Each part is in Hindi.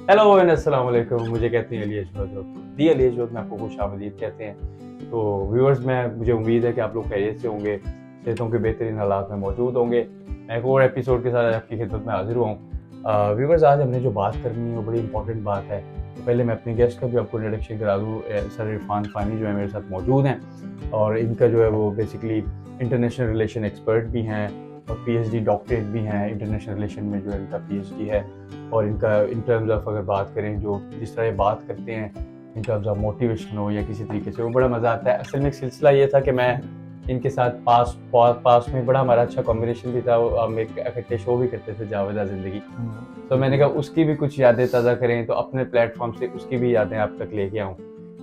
हेलो एंड अस्सलाम वालेकुम। मुझे कहते हैं अली अजमत, दी अली अजमत में आपको खुशामदीद कहते हैं। तो व्यूअर्स, मुझे उम्मीद है कि आप लोग खैरियत से होंगे, सेहतों के बेहतरीन हालात में मौजूद होंगे। मैं एक और एपिसोड के साथ आपकी खिदमत में हाजिर हुआ हूँ। व्यूअर्स, आज हमने जो बात करनी है वो बड़ी इंपॉर्टेंट बात है। तो पहले मैं अपने गेस्ट का भी आपको इंट्रोडक्शन करा दूँ। सर इरफान फ़ानी जो है मेरे साथ मौजूद हैं, और इनका जो है वो बेसिकली इंटरनेशनल रिलेशन एक्सपर्ट भी हैं और पीएचडी डॉक्टरेट भी हैं। इंटरनेशनल रिलेशन में जो है इनका पीएचडी है, और इनका इन टर्म्स ऑफ अगर बात करें, जो जिस तरह ये बात करते हैं इन टर्म्स ऑफ मोटिवेशन हो या किसी तरीके से, वो बड़ा मज़ा आता है। असल में एक सिलसिला ये था कि मैं इनके साथ पास में बड़ा हमारा अच्छा कॉम्बिनेशन भी था। हम एक इकट्ठे शो भी करते थे, जावेदा ज़िंदगी। तो मैंने कहा उसकी भी कुछ यादें ताज़ा करें, तो अपने प्लेटफॉर्म से उसकी भी यादें आप तक लेके आऊँ,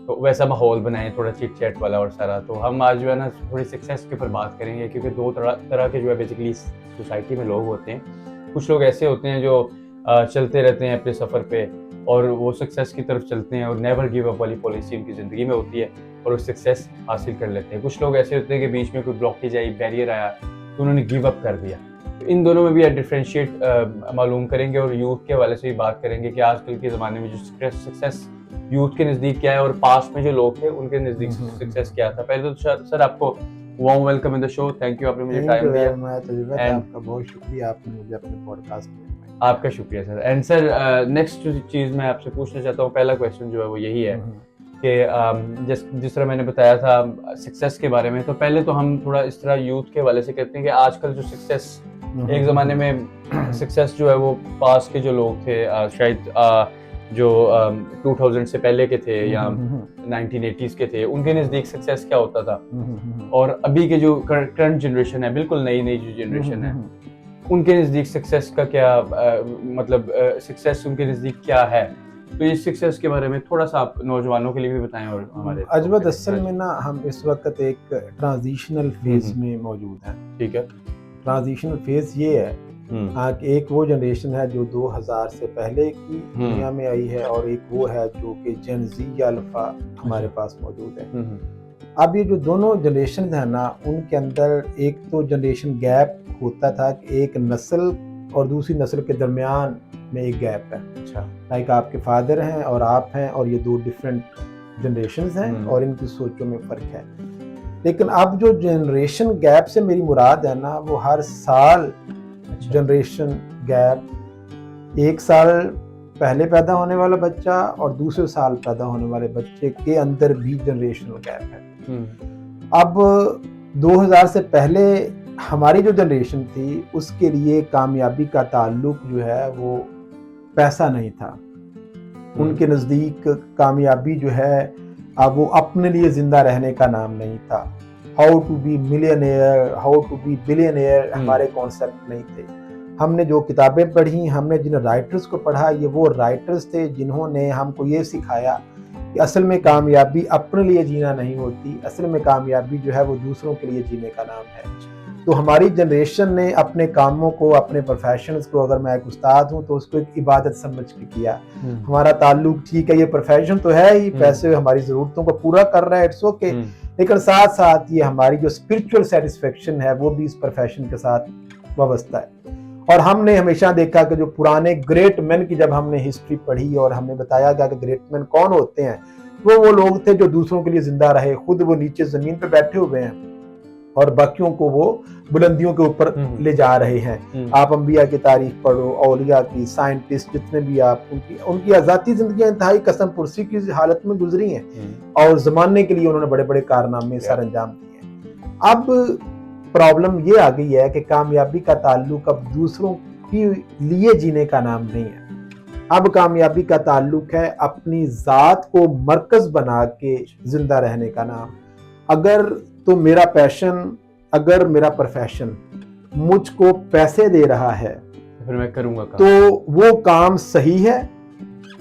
तो वैसा माहौल बनाएं, थोड़ा चिट चैट वाला और सारा। तो हम आज जो है ना थोड़ी सक्सेस के ऊपर बात करेंगे, क्योंकि दो तरह के जो है बेसिकली सोसाइटी में लोग होते हैं। कुछ लोग ऐसे होते हैं जो चलते रहते हैं अपने सफ़र पे, और वो सक्सेस की तरफ चलते हैं, और नेवर गिव अप वाली पॉलिसी उनकी ज़िंदगी में होती है, और वो सक्सेस हासिल कर लेते हैं। कुछ लोग ऐसे होते हैं कि बीच में कोई ब्लॉकेज आई, बैरियर आया, तो उन्होंने गिव अप कर दिया। तो इन दोनों में भी डिफ्रेंशिएट मालूम करेंगे, और यूथ के हवाले से भी बात करेंगे कि आजकल के ज़माने में जो सक्सेस यूथ के नज़दीक क्या है, और पास्ट में जो लोग थे उनके नज़दीक सक्सेस क्या था। पहले तो सर आपको warm welcome in the show. Thank you, आपने मुझे टाइम दिया। एंड आपका बहुत शुक्रिया, आपने मुझे अपने पॉडकास्ट में आपका शुक्रिया सर। एंड सर, नेक्स्ट जो चीज़ मैं आपसे पूछना चाहता हूँ, पहला क्वेश्चन जो है वो यही है कि जिस तरह मैंने बताया था सक्सेस के बारे में, तो पहले तो हम थोड़ा इस तरह यूथ के हवाले से कहते हैं कि आजकल जो सक्सेस, एक ज़माने में सक्सेस जो है वो पास के जो लोग थे, शायद जो 2000 से पहले के थे या 1980s के थे, उनके नज़दीक सक्सेस क्या होता था, और अभी के जो करंट जनरेशन है, बिल्कुल नई जो जनरेशन है, उनके नज़दीक सक्सेस का क्या मतलब सक्सेस उनके नज़दीक क्या है। तो इस सक्सेस के बारे में थोड़ा सा आप नौजवानों के लिए भी बताएं, और हमारे अजमत, असल में ना हम इस वक्त एक ट्रांजिशनल फेज में मौजूद हैं। ठीक है। ट्रांजिशनल फेज ये है कि एक वो जनरेशन है जो 2000 से पहले की दुनिया में आई है, और एक वो है जो कि जेन ज़ी या अल्फा हमारे पास मौजूद है। अब ये जो दोनों जनरेशन है ना, उनके अंदर एक तो जनरेशन गैप होता था कि एक नस्ल और दूसरी नस्ल के दरमियान में एक गैप है। अच्छा। लाइक आपके फादर हैं और आप हैं, और ये दो डिफरेंट जनरेशन्स हैं, और इनकी सोचों में फ़र्क है। लेकिन अब जो जनरेशन गैप से मेरी मुराद है ना, वो हर साल जनरेशन गैप, एक साल पहले पैदा होने वाला बच्चा और दूसरे साल पैदा होने वाले बच्चे के अंदर भी जनरेशनल गैप है। अब 2000 से पहले हमारी जो जनरेशन थी, उसके लिए कामयाबी का ताल्लुक जो है वो पैसा नहीं था। उनके नज़दीक कामयाबी जो है अब वो अपने लिए जिंदा रहने का नाम नहीं था। How to be millionaire, how to be billionaire हमारे कॉन्सेप्ट नहीं थे। हमने जो किताबें पढ़ी, हमने जिन राइटर्स को पढ़ा, ये वो राइटर्स थे जिन्होंने हमको ये सिखाया कि असल में कामयाबी अपने लिए जीना नहीं होती, असल में कामयाबी जो है वो दूसरों के लिए जीने का नाम है। तो हमारी जनरेशन ने अपने कामों को, अपने प्रोफेशंस को, अगर मैं एक उस्ताद हूँ तो उसको एक इबादत समझ के किया। हमारा ताल्लुक, ठीक है, ये प्रोफेशन तो है ही, पैसे हमारी ज़रूरतों को पूरा कर रहा है, इट्स ओके, लेकिन साथ साथ ये हमारी जो स्पिरिचुअल सेटिस्फेक्शन है वो भी इस प्रोफेशन के साथ वाबस्ता है। और हमने हमेशा देखा कि जो पुराने ग्रेट मैन की जब हमने हिस्ट्री पढ़ी और हमें बताया गया कि ग्रेट मैन कौन होते हैं, वो लोग थे जो दूसरों के लिए जिंदा रहे, खुद वो नीचे जमीन पे बैठे हुए हैं और बाकियों को वो बुलंदियों के ऊपर ले जा रहे हैं। आप अंबिया की तारीफ पढ़ो, औलिया की, साइंटिस्ट जितने भी आप, उनकी आजादी जिंदगी इंतहाई कसम पुरसी की हालत में गुजरी हैं, और जमाने के लिए उन्होंने बड़े बड़े कारनामे सर अंजाम दिए। अब प्रॉब्लम ये आ गई है कि कामयाबी का ताल्लुक अब दूसरों के लिए जीने का नाम नहीं है। अब कामयाबी का ताल्लुक है अपनी जात को मरकज बना के जिंदा रहने का नाम। अगर तो मेरा पैशन, अगर मेरा प्रोफेशन मुझको पैसे दे रहा है, फिर मैं करूंगा काम। तो वो काम सही है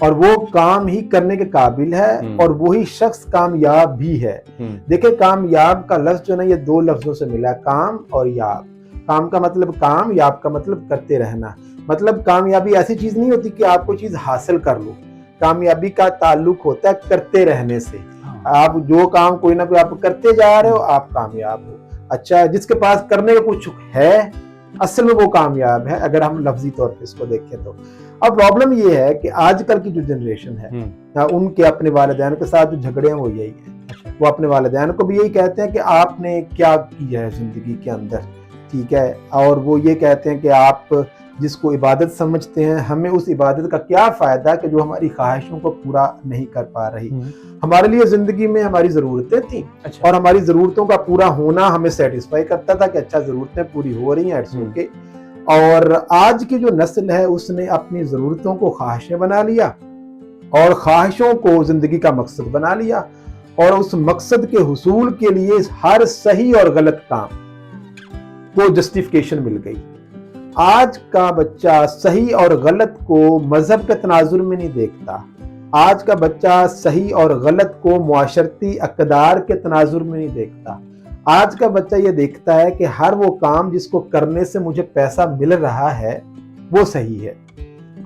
और वो काम ही करने के काबिल है, और वही शख्स कामयाब भी है। देखिए, कामयाब का लफ्ज जो ना, ये दो लफ्जों से मिला, काम और याब। काम का मतलब काम, याब का मतलब करते रहना। मतलब कामयाबी ऐसी चीज नहीं होती कि आप कोई चीज हासिल कर लो, कामयाबी का ताल्लुक होता है करते रहने से। आप जो काम कोई ना कोई आप करते जा रहे हो, आप कामयाब हो। अच्छा, जिसके पास करने का कुछ है असल में वो कामयाब है अगर हम लफ्जी तौर पे इसको देखें तो। अब प्रॉब्लम ये है कि आजकल की जो जनरेशन है उनके अपने वालिदैन के साथ जो झगड़े हैं वो यही है। वो अपने वालिदैन को भी यही कहते हैं कि आपने क्या किया है जिंदगी के अंदर, ठीक है, और वो ये कहते हैं कि आप जिसको इबादत समझते हैं हमें उस इबादत का क्या फायदा कि जो हमारी ख्वाहिशों को पूरा नहीं कर पा रही। हमारे लिए जिंदगी में हमारी जरूरतें थी और हमारी जरूरतों का पूरा होना हमें सेटिस्फाई करता था कि अच्छा जरूरतें पूरी हो रही हैं, इट्स ओके। और आज की जो नस्ल है उसने अपनी जरूरतों को ख्वाहिशें बना लिया और ख्वाहिशों को जिंदगी का मकसद बना लिया, और उस मकसद के हुसूल के लिए हर सही और गलत काम को जस्टिफिकेशन मिल गई। आज का बच्चा सही और गलत को मजहब के तनाजुर में नहीं देखता। आज का बच्चा सही और गलत को मुआशरती अक़दार के तनाजुर में नहीं देखता। आज का बच्चा ये देखता है कि हर वो काम जिसको करने से मुझे पैसा मिल रहा है वो सही है,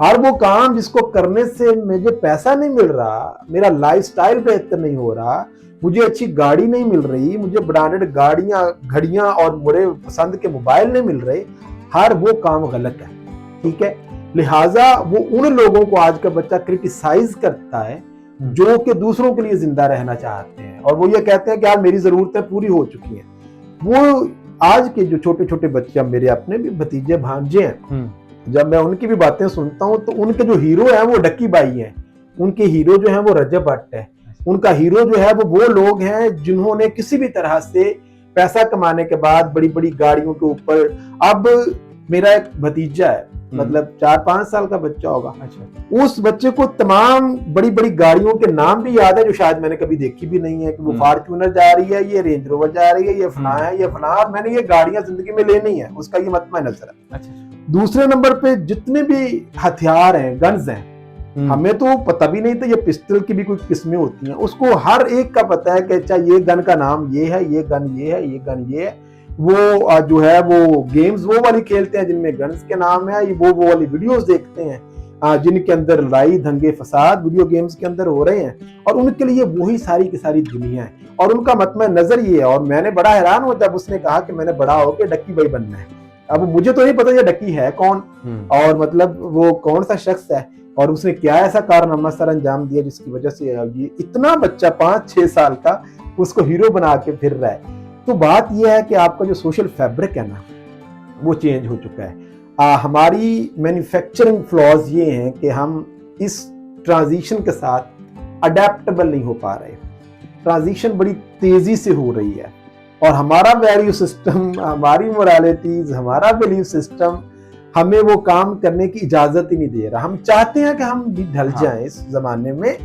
हर वो काम जिसको करने से मुझे पैसा नहीं मिल रहा, मेरा लाइफस्टाइल बेहतर नहीं हो रहा, मुझे अच्छी गाड़ी नहीं मिल रही, मुझे ब्रांडेड गाड़ियां घड़ियां और मेरे पसंद के मोबाइल नहीं मिल रहे, हर वो काम गलत है, ठीक है। लिहाजा वो उन लोगों को आज का बच्चा क्रिटिसाइज करता है जो कि दूसरों के लिए जिंदा रहना चाहते हैं, और वो ये कहते हैं कि यार मेरी जरूरतें पूरी हो चुकी हैं। वो आज के जो छोटे छोटे बच्चे, मेरे अपने भी भतीजे भांजे हैं, जब मैं उनकी भी बातें सुनता हूँ तो उनके जो हीरो हैं वो डक्की बाई हैं, उनके हीरो जो हैं वो रजब भट्ट है, उनका हीरो जो है वो लोग हैं जिन्होंने किसी भी तरह से पैसा कमाने के बाद बड़ी बड़ी गाड़ियों के ऊपर। अब मेरा एक भतीजा है, मतलब 4-5 साल का बच्चा होगा, अच्छा, उस बच्चे को तमाम बड़ी बड़ी गाड़ियों के नाम भी याद है जो शायद मैंने कभी देखी भी नहीं है, कि वो फॉर्च्यूनर जा रही है, ये रेंज रोवर जा रही है, ये फला है, ये फला, और मैंने ये गाड़ियां जिंदगी में लेनी है, उसका ये मतमा नजर है। अच्छा। दूसरे नंबर पे जितने भी हथियार हैं, गन्स हैं, हमें तो पता भी नहीं था ये पिस्टल की भी कोई किस्में होती हैं, उसको हर एक का पता है कि अच्छा ये गन का नाम ये है, ये गन ये है, ये गन ये है। वो जो है वो गेम्स वो वाली खेलते हैं जिनमें गन्स के नाम है, वो वाली वीडियोस देखते हैं जिनके अंदर लड़ाई दंगे फसाद वीडियो गेम्स के अंदर हो रहे हैं, और उनके लिए वही सारी की सारी दुनिया है, और उनका मतलब नजर ये है। और मैंने बड़ा हैरान हुआ जब उसने कहा कि मैंने बड़ा होकर डक्की भाई बनना है। अब मुझे तो नहीं पता ये डक्की है कौन, और मतलब वो कौन सा शख्स है, और उसने क्या ऐसा कारनामा सर अंजाम दिया जिसकी वजह से ये इतना बच्चा 5-6 साल का उसको हीरो बना के फिर रहा है। तो बात यह है कि आपका जो सोशल फैब्रिक है ना वो चेंज हो चुका है। हमारी मैन्युफैक्चरिंग फ्लॉज ये हैं कि हम इस ट्रांजिशन के साथ अडेप्टेबल नहीं हो पा रहे। ट्रांजिशन बड़ी तेजी से हो रही है, और हमारा वैल्यू सिस्टम, हमारी मोरालिटीज, हमारा बिलीफ सिस्टम हमें वो काम करने की इजाजत ही नहीं दे रहा। हम चाहते हैं कि हम भी ढल जाएं इस जमाने में।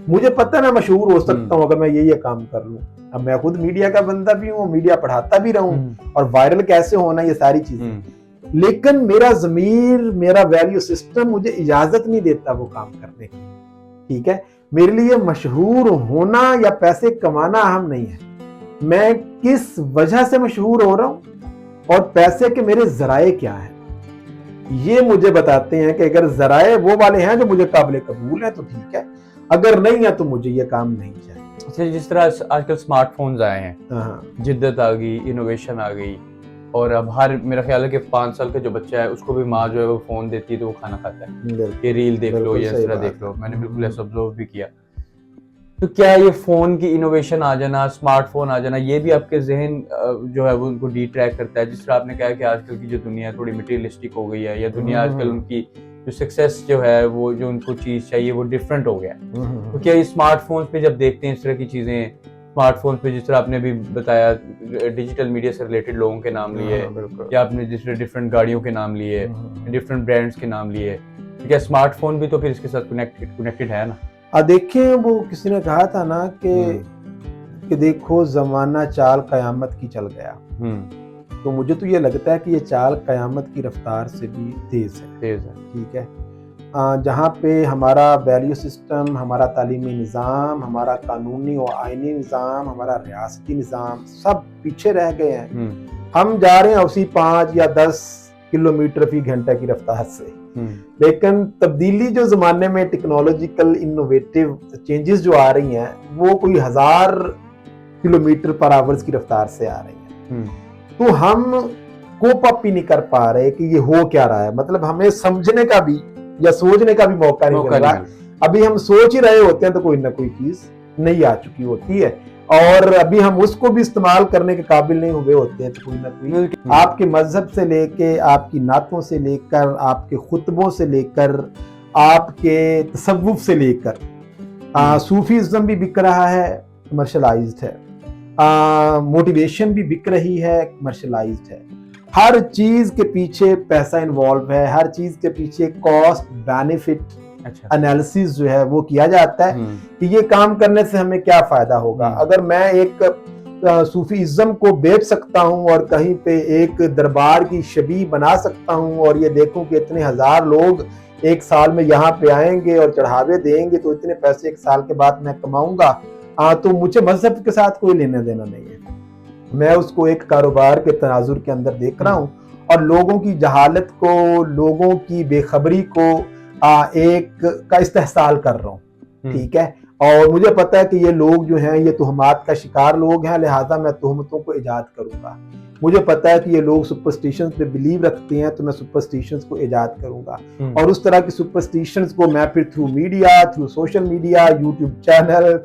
मुझे पता ना मशहूर हो सकता हूँ अगर मैं ये काम कर लूं। अब मैं खुद मीडिया का बंदा भी हूँ, मीडिया पढ़ाता भी रहूं, और वायरल कैसे होना ये सारी चीजें, लेकिन मेरा ज़मीर, मेरा वैल्यू सिस्टम मुझे इजाजत नहीं देता वो काम करने की, ठीक है। मेरे लिए मशहूर होना या पैसे कमाना अहम नहीं है, मैं किस वजह से मशहूर हो रहा हूं और पैसे के मेरे जराए क्या हैं, ये मुझे बताते हैं। कि अगर जराए वो वाले हैं जो मुझे काबिल कबूल है तो ठीक है, अगर नहीं है तो मुझे ये काम नहीं चाहिए। अच्छा, जिस तरह आजकल स्मार्टफोन्स आए हैं, जिद्दत आ गई, इनोवेशन आ गई, और अब हर मेरा ख्याल है कि 5 साल का जो बच्चा है उसको भी माँ जो है वो फोन देती है तो वो खाना खाता है, ये रील देख लो, ये इस तरह देख लो। मैंने बिल्कुल ऐसा ऑब्जर्व भी किया। तो क्या ये फोन की इनोवेशन आ जाना, स्मार्टफोन आ जाना, ये भी आपके जहन जो है वो उनको डिट्रैक्ट करता है? जिस तरह आपने कहा कि आजकल की जो दुनिया थोड़ी मटेरियलिस्टिक हो गई है, या दुनिया आजकल उनकी जो सक्सेस जो है वो जो उनको चीज चाहिए वो डिफरेंट हो गया है, तो क्या ये स्मार्टफोन्स पे जब देखते हैं इस तरह की चीजें, स्मार्टफोन पे जिस तरह आपने भी बताया डिजिटल मीडिया से रिलेटेड लोगों के नाम लिए, या आपने जिस तरह डिफरेंट गाड़ियों के नाम लिए, डिफरेंट ब्रांड्स के नाम लिए, तो क्या स्मार्टफोन भी तो फिर इसके साथ कनेक्टेड है ना? देखें, वो किसी ने कहा था ना कि देखो जमाना चाल कयामत की चल गया, तो मुझे तो ये लगता है कि ये चाल कयामत की रफ्तार से भी तेज है, ठीक है। जहाँ पे हमारा वैल्यू सिस्टम, हमारा तालीमी निज़ाम, हमारा कानूनी और आइनी निज़ाम, हमारा रियासती निज़ाम सब पीछे रह गए हैं। हम जा रहे हैं उसी 5 या 10 किलोमीटर फी घंटा की रफ्तार से, लेकिन तब्दीली जो जमाने में टेक्नोलॉजिकल इनोवेटिव चेंजेस जो आ रही हैं वो कोई 1000 किलोमीटर पर आवर्स की रफ्तार से आ रही हैं। तो हम कोप अप ही नहीं कर पा रहे कि ये हो क्या रहा है। मतलब हमें समझने का भी या सोचने का भी मौका नहीं मिल रहा। अभी हम सोच ही रहे होते हैं तो कोई ना कोई चीज नई आ चुकी होती है, और अभी हम उसको भी इस्तेमाल करने के काबिल नहीं हुए होते हैं तो कोई ना कोई आपके मजहब से लेके, आपकी नातों से लेकर, आपके खुतबों से लेकर, आपके तसव्वुफ से लेकर, सूफीज्म भी बिक रहा है, कमर्शलाइज्ड है, मोटिवेशन भी बिक रही है, कमर्शलाइज्ड है। हर चीज के पीछे पैसा इन्वॉल्व है, हर चीज के पीछे कॉस्ट बेनिफिट एनालिसिस जो है वो किया जाता है कि ये काम करने से हमें क्या फायदा होगा। अगर मैं एक सूफीज्म को बेच सकता हूं और कहीं पे एक दरबार की शबीह बना सकता हूं और ये देखूं कि इतने हजार लोग एक साल में यहाँ पे आएंगे और चढ़ावे देंगे तो इतने पैसे एक साल के बाद मैं कमाऊंगा, तो मुझे मजहब के साथ कोई लेना देना नहीं है। मैं उसको एक कारोबार के तनाजुर के अंदर देख रहा हूँ और लोगों की जहालत को, लोगों की बेखबरी को एक का इस्तेहसाल कर रहा हूँ। ठीक है, और मुझे पता है कि ये लोग जो हैं ये तुहमात का शिकार लोग हैं, लिहाजा मैं तुहमतों को इजाद करूंगा। मुझे पता है कि ये लोग सुपरस्टिशंस पे बिलीव रखते हैं तो मैं सुपरस्टिशंस को इजाद करूंगा, और उस तरह की सुपरस्टिशंस को मैं फिर through media, through social media, YouTube channel,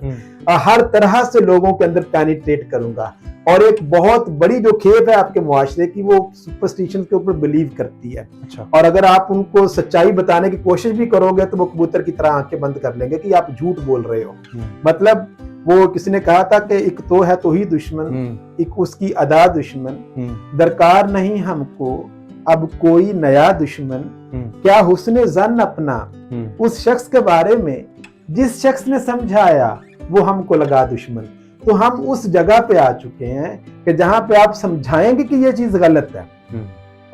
हर तरह से लोगों के अंदर पेनिट्रेट करूंगा। और एक बहुत बड़ी जो खेप है आपके मुआशरे की, वो सुपरस्टिशन के ऊपर बिलीव करती है। और अगर आप उनको सच्चाई बताने की कोशिश भी करोगे तो वो कबूतर की तरह आंखें बंद कर लेंगे कि आप झूठ बोल रहे हो। मतलब वो किसी ने कहा था कि एक तो है तो ही दुश्मन, एक उसकी अदा दुश्मन, दरकार नहीं हमको अब कोई नया दुश्मन, क्या हुस्ने जन अपना उस शख्स के बारे में जिस शख्स ने समझाया वो हमको लगा दुश्मन। तो हम उस जगह पे आ चुके हैं कि जहां पे आप समझाएंगे कि ये चीज गलत है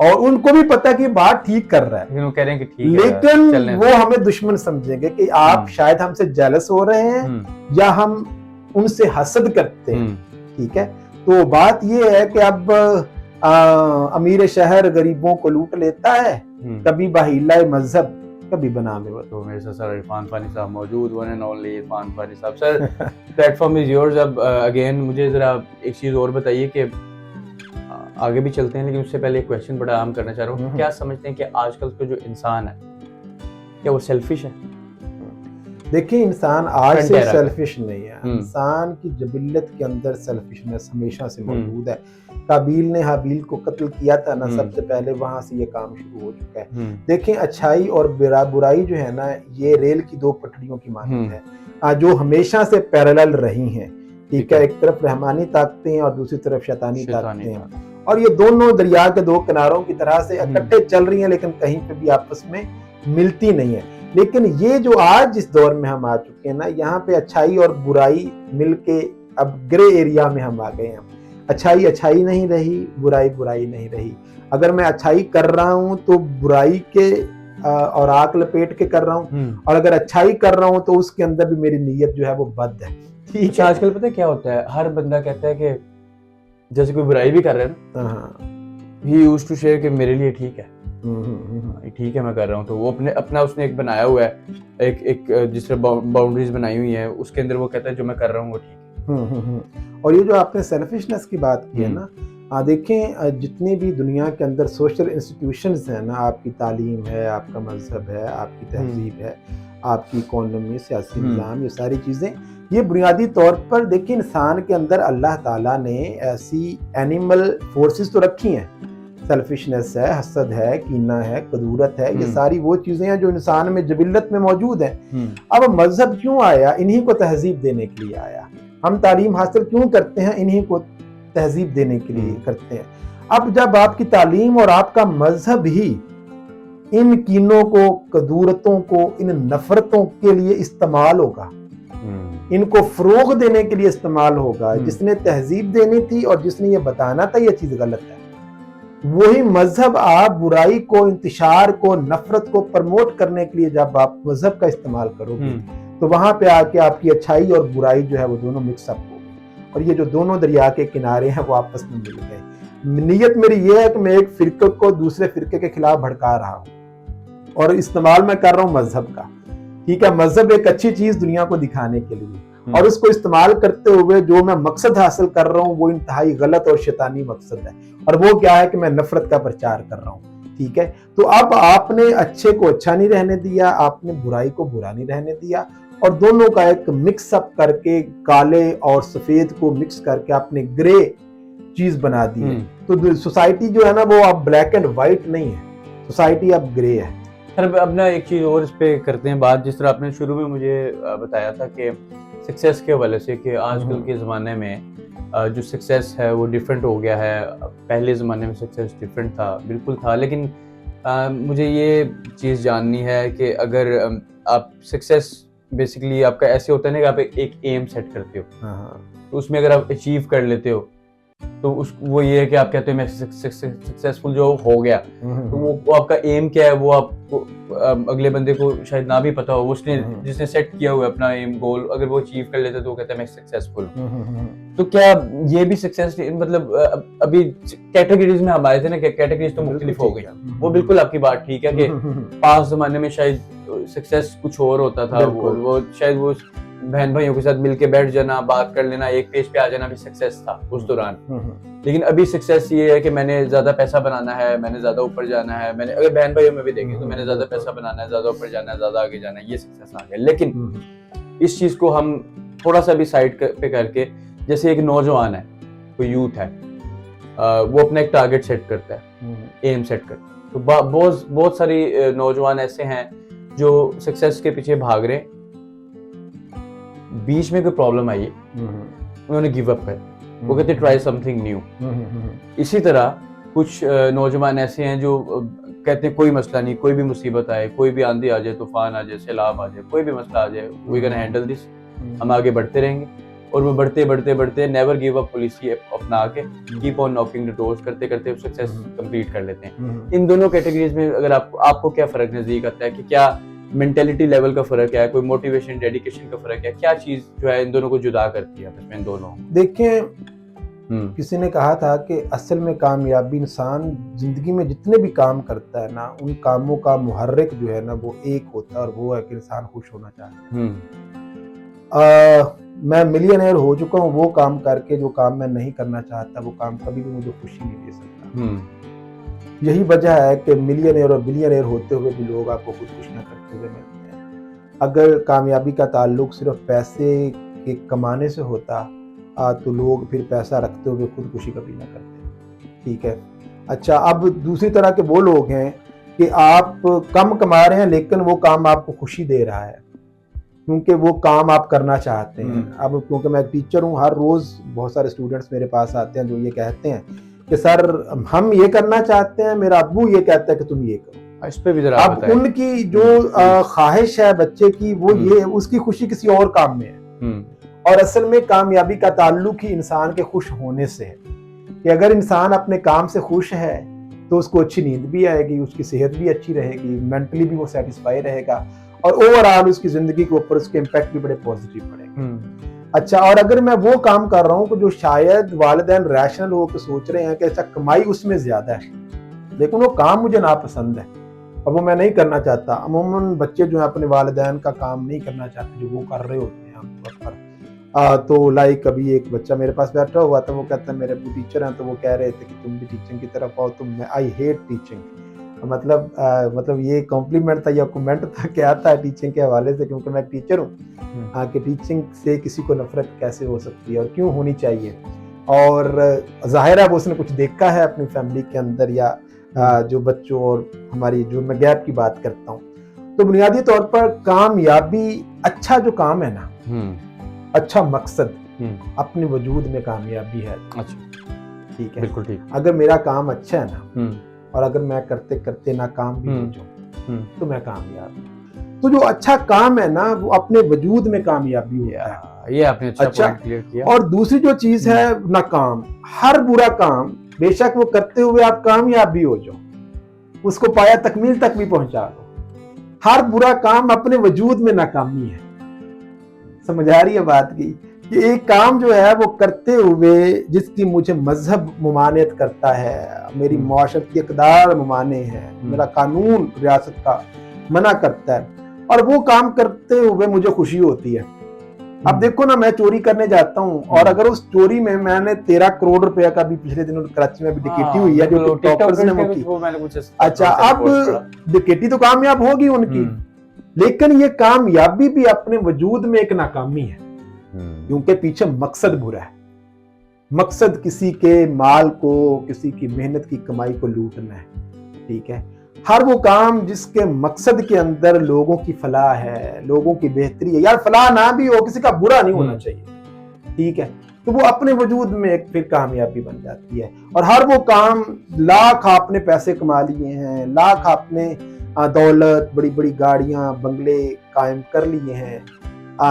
और उनको भी पता है कि बात ठीक कर रहा है, वो कह रहे हैं कि ठीक है, लेकिन वो हमें दुश्मन समझेंगे कि आप शायद हमसे जेलस हो रहे हैं या हम उनसे हसद करते हैं। ठीक है, तो बात ये है कि अब अमीर शहर गरीबों को लूट लेता है, कभी बहीला मजहब कभी बना में। तो मेरे साथ सर इरफान फानी साहब मौजूद, one and only Irfan Fani साहब। Sir platform is yours. अब अगेन मुझे जरा एक चीज और बताइए कि आगे भी चलते हैं, लेकिन उससे पहले एक क्वेश्चन बड़ा आम करना चाह रहा हूँ। क्या समझते हैं कि आजकल का जो इंसान है क्या वो सेल्फिश है? देखिए, इंसान आज से सेल्फिश नहीं है। इंसान की जबिल्लत के अंदर सेल्फिशनेस हमेशा से मौजूद है। काबील ने हाबील को कत्ल किया था ना, सबसे पहले वहां से ये काम शुरू हो चुका है। देखें, अच्छाई और बुराई जो है ना, ये रेल की दो पटरियों की मानंद है जो हमेशा से पैरेलल रही हैं। ठीक है, एक तरफ रहमानी ताकतें हैं और दूसरी तरफ शैतानी ताकतें हैं, और ये दोनों दरिया के दो किनारों की तरह से इकट्ठे चल रही हैं, लेकिन कहीं पे भी आपस में मिलती नहीं है। लेकिन ये जो आज जिस दौर में हम आ चुके हैं ना, यहाँ पे अच्छाई और बुराई मिलके अब ग्रे एरिया में हम आ गए हैं। अच्छाई अच्छाई नहीं रही, बुराई बुराई नहीं रही। अगर मैं अच्छाई कर रहा हूँ तो बुराई के और आग लपेट के कर रहा हूँ, और अगर अच्छाई कर रहा हूँ तो उसके अंदर भी मेरी नीयत जो है वो बद है। ठीक है, आजकल पता है क्या होता है, हर बंदा कहता है कि जैसे कोई बुराई भी कर रहा है ना, ही यूज्ड टू शेयर कि मेरे लिए ठीक है, ठीक है मैं कर रहा हूँ। तो वो अपना उसने एक बनाया हुआ है, एक जिस तरह बाउंड्रीज बनाई हुई है, उसके अंदर वो कहता है जो मैं कर रहा हूँ वो ठीक है। और ये जो आपने सेल्फिशनेस की बात की है ना, देखें जितनी भी दुनिया के अंदर सोशल इंस्टीट्यूशंस हैं ना, आपकी तालीम है, आपका मजहब है, आपकी तहजीब है, आपकी इकोनॉमी, सियासी निज़ाम, ये सारी चीज़ें, ये बुनियादी तौर पर देखिए इंसान के अंदर अल्लाह ताला ने ऐसी एनिमल फोर्सेस तो रखी हैं। सेल्फिशनेस है, हसद है, कीना है, कदूरत है, ये सारी वो चीजें हैं जो इंसान में जबिल्लत में मौजूद हैं। अब मजहब क्यों आया? इन्हीं को तहजीब देने के लिए आया। हम तालीम हासिल क्यों करते हैं? इन्हीं को तहजीब देने के लिए करते हैं। अब जब आपकी तालीम और आपका मजहब ही इन कीनों को, कदूरतों को, इन नफरतों के लिए इस्तेमाल होगा, इनको फरोग देने के लिए इस्तेमाल होगा, जिसने तहजीब देनी थी और जिसने ये बताना था ये चीज गलत है, वही मजहब आप बुराई को, इंतशार को, नफरत को प्रमोट करने के लिए जब आप मजहब का इस्तेमाल करोगे तो वहां पे आके आपकी अच्छाई और बुराई जो है वो दोनों मिक्सअप होगी, और ये जो दोनों दरिया के किनारे हैं वो आपस में मिल गए। नीयत मेरी ये है कि मैं एक फिरके को दूसरे फिरके के खिलाफ भड़का रहा हूँ और इस्तेमाल मैं कर रहा हूँ मजहब का। ठीक है, मजहब एक अच्छी चीज दुनिया को दिखाने के लिए, और उसको इस्तेमाल करते हुए जो मैं मकसद हासिल कर रहा हूँ वो इंतहाई गलत और शैतानी मकसद है, और वो क्या है कि मैं नफरत का प्रचार कर रहा हूँ। ठीक है, तो अब आपने अच्छे को अच्छा नहीं रहने दिया, आपने बुराई को बुरा नहीं रहने दिया, और दोनों का एक मिक्सअप करके, काले और सफेद को मिक्स करके आपने ग्रे चीज बना दी है। तो सोसाइटी जो है ना वो अब ब्लैक एंड व्हाइट नहीं है, सोसाइटी अब ग्रे है। सर अब ना एक चीज़ और इस पे करते हैं बात, जिस तरह आपने शुरू में मुझे बताया था कि सक्सेस के हवाले से कि आजकल के ज़माने में जो सक्सेस है वो डिफरेंट हो गया है। पहले ज़माने में सक्सेस डिफरेंट था, बिल्कुल था, लेकिन मुझे ये चीज़ जाननी है कि अगर आप सक्सेस बेसिकली आपका ऐसे होता है ना कि आप एक एम सेट करते हो, तो उसमें अगर आप अचीव कर लेते हो तो वो ये है कि आप कहते हो मैं सक्सेसफुल जो हो गया, तो वो आपका एम क्या है वो आपको अगले बंदे को शायद ना भी पता हो, उसने जिसने सेट किया हुआ है अपना एम गोल, अगर वो अचीव कर लेता है तो वो कहता है मैं सक्सेसफुल हूँ। तो क्या ये भी सक्सेस, मतलब अभी कैटेगरीज में हम आए थे ना, कैटेगरीज तो मुख्तलिफ हो गई, वो बिल्कुल आपकी बात ठीक है कि पास जमाने में शायद सक्सेस कुछ और होता था, वो शायद वो बहन भाइयों के साथ मिलके बैठ जाना, बात कर लेना, एक पेज पे आ जाना भी सक्सेस था उस दौरान। लेकिन अभी सक्सेस ये है कि मैंने ज्यादा पैसा बनाना है, मैंने ज्यादा ऊपर जाना है, मैंने अगर बहन भाइयों में भी देखें तो मैंने ज्यादा पैसा बनाना है, ज्यादा ऊपर जाना है, ज्यादा आगे जाना है, ये सक्सेस आ गया। लेकिन इस चीज को हम थोड़ा सा भी साइड पे करके, जैसे एक नौजवान है, कोई यूथ है, वो अपना एक टारगेट सेट करता है, एम सेट करता है, तो बहुत सारी नौजवान ऐसे हैं जो सक्सेस के पीछे भाग रहे, बीच में कोई प्रॉब्लम आई, उन्होंने गिव अप कर, वो कहते ट्राई समथिंग न्यू। इसी तरह कुछ नौजवान ऐसे हैं जो कहते हैं कोई मसला नहीं, कोई भी मुसीबत आए, कोई भी आंधी आ जाए, तूफान आ जाए, सैलाब आ जाए, कोई भी मसला आ जाए, वी कैन हैंडल दिस, हम आगे बढ़ते रहेंगे। और वो बढ़ते नेवर गिव अप पॉलिसी अपना के keep on knocking the doors करते करते सक्सेस कंप्लीट कर लेते हैं। इन दोनों कैटेगरीज में अगर आपको क्या फर्क नजदीक आता है, कि क्या मेंटेलिटी लेवल का फर्क है, कोई मोटिवेशन डेडिकेशन का फर्क है, क्या चीज जो है इन दोनों को जुदा करती है इन दोनों? देखें, किसी ने कहा था कि असल में कामयाबी, इंसान जिंदगी में जितने भी काम करता है ना, उन कामों का मुहर्रिक जो है ना वो एक होता है, और वो है कि इंसान खुश होना चाहता है। मैं मिलियनेयर हो चुका हूँ वो काम करके, जो काम मैं नहीं करना चाहता वो काम कभी भी मुझे खुशी नहीं दे सकता। यही वजह है कि मिलियनेयर और बिलियनेयर होते हुए भी लोग आपको खुदकुशियां करते हुए मिलते हैं। अगर कामयाबी का ताल्लुक सिर्फ पैसे के कमाने से होता तो लोग फिर पैसा रखते हुए खुदकुशी कभी ना करते। ठीक है, अच्छा, अब दूसरी तरह के वो लोग हैं कि आप कम कमा रहे हैं लेकिन वो काम आपको खुशी दे रहा है, क्योंकि वो काम आप करना चाहते हैं। अब क्योंकि मैं टीचर हूँ, हर रोज बहुत सारे स्टूडेंट्स मेरे पास आते हैं जो ये कहते हैं कि सर हम ये करना चाहते हैं, मेरा अब्बू ये कहता है कि तुम ये करो। इस पे भी जरा अब उनकी जो ख्वाहिश है बच्चे की, वो ये, उसकी खुशी किसी और काम में है। और असल में कामयाबी का ताल्लुक ही इंसान के खुश होने से है, कि अगर इंसान अपने काम से खुश है तो उसको अच्छी नींद भी आएगी, उसकी सेहत भी अच्छी रहेगी, मेंटली भी वो सेटिस्फाई रहेगा, और ओवरऑल उसकी जिंदगी के ऊपर उसके इम्पैक्ट भी बड़े पॉजिटिव पड़ेंगे। अच्छा, और अगर मैं वो काम कर रहा हूँ कि जो शायद वालिदैन रैशनल होकर सोच रहे हैं कि अच्छा कमाई उसमें ज्यादा है, लेकिन वो काम मुझे नापसंद है और वो मैं नहीं करना चाहता। अमूमन बच्चे जो है अपने वालिदैन का काम नहीं करना चाहते जो वो कर रहे होते हैं आमतौर पर। तो लाइक अभी एक बच्चा मेरे पास बैठा हुआ था, वो कहता है मेरे अब्बू टीचर हैं, तो वो कह रहे थे कि तुम भी टीचिंग की तरफ आओ। तो मैं आई हेट टीचिंग, मतलब ये कॉम्प्लीमेंट था या कमेंट था, क्या था टीचिंग के हवाले से, क्योंकि मैं टीचर हूँ, कि टीचिंग से किसी को नफरत कैसे हो सकती है और क्यों होनी चाहिए। और जाहिर है वो उसने कुछ देखा है अपनी फैमिली के अंदर, या जो बच्चों और हमारी जो मैं गैप की बात करता हूँ। तो बुनियादी तौर पर कामयाबी, अच्छा जो काम है ना, अच्छा मकसद, अपने वजूद में कामयाबी है। अच्छा, ठीक है, बिल्कुल ठीक। अगर मेरा काम अच्छा है ना, और अगर मैं करते करते नाकाम भी हो जाऊं तो मैं कामयाब हूं। तो जो अच्छा काम है ना वो अपने वजूद में कामयाबी होता है। ये आपने अच्छा क्लियर किया। और दूसरी जो चीज है नाकाम, हर बुरा काम बेशक वो करते हुए आप कामयाब भी हो जाओ, उसको पाया तकमील तक भी पहुंचा दो, हर बुरा काम अपने वजूद में नाकामी है। समझ आ रही है बात की, कि एक काम जो है वो करते हुए जिसकी मुझे मजहब मुमानियत करता है, मेरी मुआशरती इक़दार मुमाने हैं, मेरा कानून रियासत का मना करता है, और वो काम करते हुए मुझे खुशी होती है, अब देखो ना, मैं चोरी करने जाता हूँ और अगर उस चोरी में मैंने 13 करोड़ रुपया का भी पिछले दिनों कराची में भी डिकेटी हुई है, जो टिकटॉकर्स ने वो की। अच्छा, अब डिकेटी तो कामयाब होगी उनकी, लेकिन ये कामयाबी भी अपने वजूद में एक नाकामी है, क्योंकि पीछे मकसद बुरा है। मकसद किसी के माल को, किसी की मेहनत की कमाई को लूटना है, ठीक है। हर वो काम जिसके मकसद के अंदर लोगों की फलाह है, लोगों की बेहतरी है, यार फलाह ना भी हो, किसी का बुरा नहीं होना चाहिए, ठीक है, तो वो अपने वजूद में एक फिर कामयाबी बन जाती है। और हर वो काम, लाख आपने पैसे कमा लिए हैं, लाख आपने दौलत, बड़ी बड़ी गाड़ियां, बंगले कायम कर लिए हैं,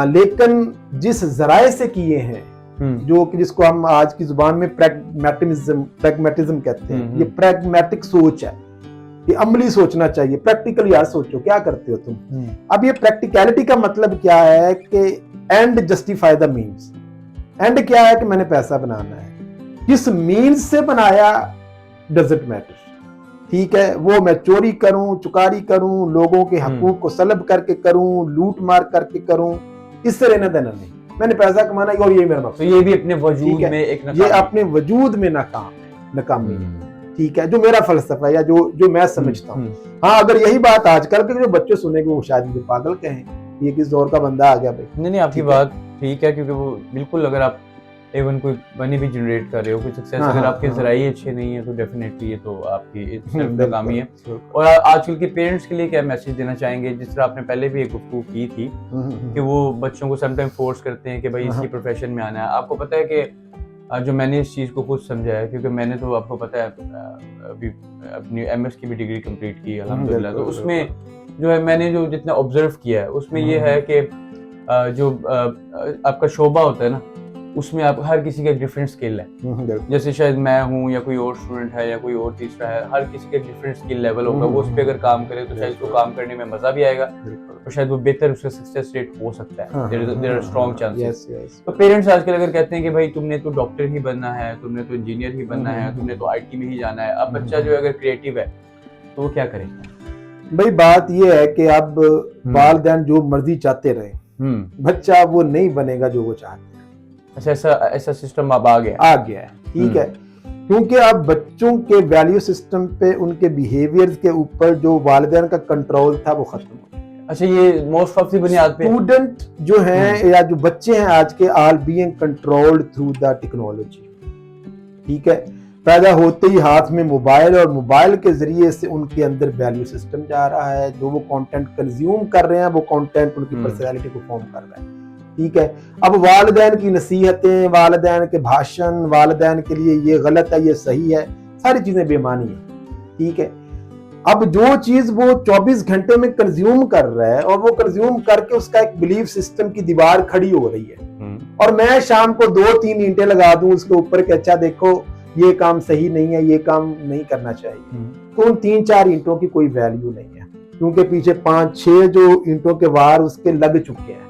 लेकिन जिस जराए से किए हैं, जो कि जिसको हम आज की जुबान में प्रैग्मेटिज्म कहते हैं, ये प्रैग्मेटिक सोच है, ये अमली सोचना चाहिए, प्रैक्टिकल यार सोचो क्या करते हो तुम। अब ये प्रैक्टिकलिटी का मतलब क्या है कि and justify the means. And क्या है कि मैंने पैसा बनाना है, किस मीन्स से बनाया डजंट मैटर, ठीक है। वो मैं चोरी करूं, चुकारी करूं, लोगों के हकूक को सलब करके करूं, लूट मार करके करूं, इससे लेना देना नहीं, मैंने पैसा कमाना है और ये मेरा मकसद। तो ये भी अपने वजूद में एक ये अपने वजूद में नाकामी है, ठीक है, जो मेरा फलसफा है या जो मैं समझता हूँ। हाँ, अगर यही बात आजकल के जो बच्चे सुनेंगे वो शायद मुझे पागल कहें, ये किस दौर का बंदा आ गया भाई। नहीं, आपकी बात ठीक है, क्योंकि वो बिल्कुल, अगर आप इवन कोई मनी भी जनरेट कर रहे हो, कोई सक्सेस, अगर आपके जराये अच्छे नहीं है तो डेफिनेटली ये तो आपकी नाकामी है। और आजकल के पेरेंट्स के लिए क्या मैसेज देना चाहेंगे, जिस तरह आपने पहले भी एक गुफ्तगू की थी कि वो बच्चों को समटाइम फोर्स करते हैं कि भाई इसी प्रोफेशन में आना है। आपको पता है कि जो मैंने इस चीज़ को खुद समझा है, क्योंकि मैंने तो आपको पता है अभी अपनी MS की भी डिग्री कंप्लीट की अल्हम्दुलिल्लाह, तो उसमें जो है मैंने जो जितना ऑब्जर्व किया है उसमें ये है कि जो आपका शोबा होता है ना, उसमें आप हर किसी का डिफरेंट स्किल है। जैसे शायद मैं हूँ या कोई और स्टूडेंट है या कोई और तीसरा है, हर किसी का डिफरेंट स्किल लेवल होगा। वो उस पर अगर काम करे तो शायद उसको काम करने में मजा भी आएगा और शायद वो बेहतर उसका सक्सेस रेट हो सकता है। There are strong chances. तो पेरेंट्स आजकल अगर कहते हैं कि भाई तुमने तो डॉक्टर ही बनना है, तुमने तो इंजीनियर ही बनना है, तुमने तो IT में ही जाना है, अब बच्चा जो अगर क्रिएटिव है तो वो क्या करेगा? भाई बात ये है कि अब वालिदैन जो मर्जी चाहते रहे, बच्चा वो नहीं बनेगा जो वो चाहते हैं। अच्छा, ऐसा सिस्टम अब आ गया है, ठीक है, क्योंकि अब बच्चों के वैल्यू सिस्टम पे, उनके बिहेवियर्स के ऊपर जो वालिदैन का कंट्रोल था वो खत्म हो गया। अच्छा, ये मोस्ट ऑफ दी बुनियाद पे स्टूडेंट जो हैं या जो बच्चे हैं आज के, are being controlled through the technology, ठीक है। पैदा होते ही हाथ में मोबाइल, और मोबाइल के जरिए से उनके अंदर वैल्यू सिस्टम जा रहा है। जो वो कंटेंट कंज्यूम कर रहे हैं, वो कंटेंट उनकी पर्सनैलिटी को फॉर्म कर रहा है, ठीक है। अब वालिदैन की नसीहतें, वालिदैन के भाषण, वालिदैन के लिए ये गलत है, ये सही है, सारी चीजें बेमानी है, ठीक है। अब जो चीज वो 24 घंटे में कंज्यूम कर रहा है और वो कंज्यूम करके उसका एक बिलीफ सिस्टम की दीवार खड़ी हो रही है, और मैं शाम को 2-3 ईंटें लगा दूं उसके ऊपर कि अच्छा देखो ये काम सही नहीं है, ये काम नहीं करना चाहिए, तो उन 3-4 ईंटों की कोई वैल्यू नहीं है, क्योंकि पीछे 5-6 जो ईंटों के वार उसके लग चुके हैं,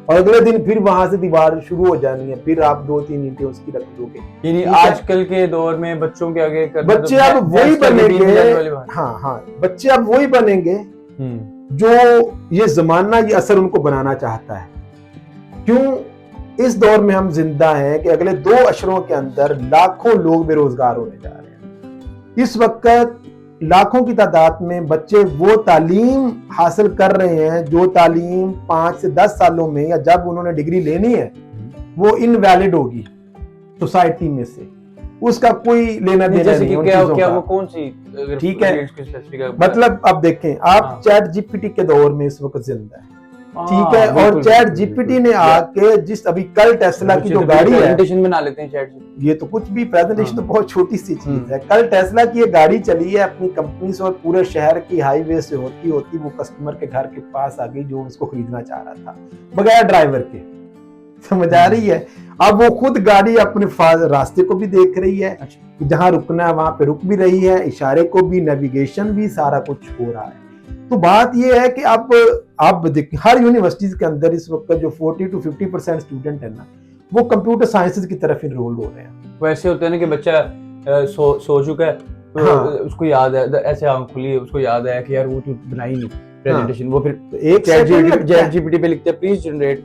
और अगले दिन फिर वहां से दीवार शुरू हो जानी है, फिर आप 2-3 ईंटें उसकी रख दोगे। यानी आजकल के दौर में बच्चों के आगे बच्चे अब वही बनेंगे। हाँ, बच्चे अब वही बनेंगे जो ये जमाना, ये असर उनको बनाना चाहता है। क्यों इस दौर में हम जिंदा हैं कि अगले 2 अशरों के अंदर लाखों लोग बेरोजगार होने जा रहे हैं। इस वक्त लाखों की तादाद में बच्चे वो तालीम हासिल कर रहे हैं जो तालीम 5 से 10 सालों में, या जब उन्होंने डिग्री लेनी है, वो इनवैलिड होगी सोसाइटी में से, उसका कोई लेना देना नहीं उन चीजों का। वो कौन सी, ठीक है, मतलब अब देखें आप चैट GPT के दौर में इस वक्त जिंदा है, ठीक है, और चैट GPT ने आके जिस अभी कल टेस्ला की जो गाड़ी है, प्रेजेंटेशन बना लेते हैं चैट, ये तो कुछ भी, प्रेजेंटेशन तो बहुत छोटी सी चीज है। कल टेस्ला की ये गाड़ी चली है अपनी कंपनी से और पूरे शहर की हाईवे से होती होती वो कस्टमर के घर के पास आ गई जो उसको खरीदना चाह रहा था, बगैर ड्राइवर के। समझ आ रही है? अब वो खुद गाड़ी अपने रास्ते को भी देख रही है, जहां रुकना है वहां पे रुक भी रही है, इशारे को भी, नेविगेशन भी, सारा कुछ हो रहा है। तो बात ये है कि अब आप देखिए हर यूनिवर्सिटीज के अंदर इस वक्त जो 40-50% स्टूडेंट है ना, वो कंप्यूटर साइंसेज की तरफ इनरोल्ड हो रहे हैं। वैसे होता है ना कि बच्चा सो चुका है, तो उसको याद है, ऐसे आंख खुली है, उसको याद है कि यार वो तो बनाई नहीं, प्रेजेंटेशन, वो फिर तो एक सेकंड लगता चैट है। जीपीटी पे लिखते हैं प्लीज जनरेट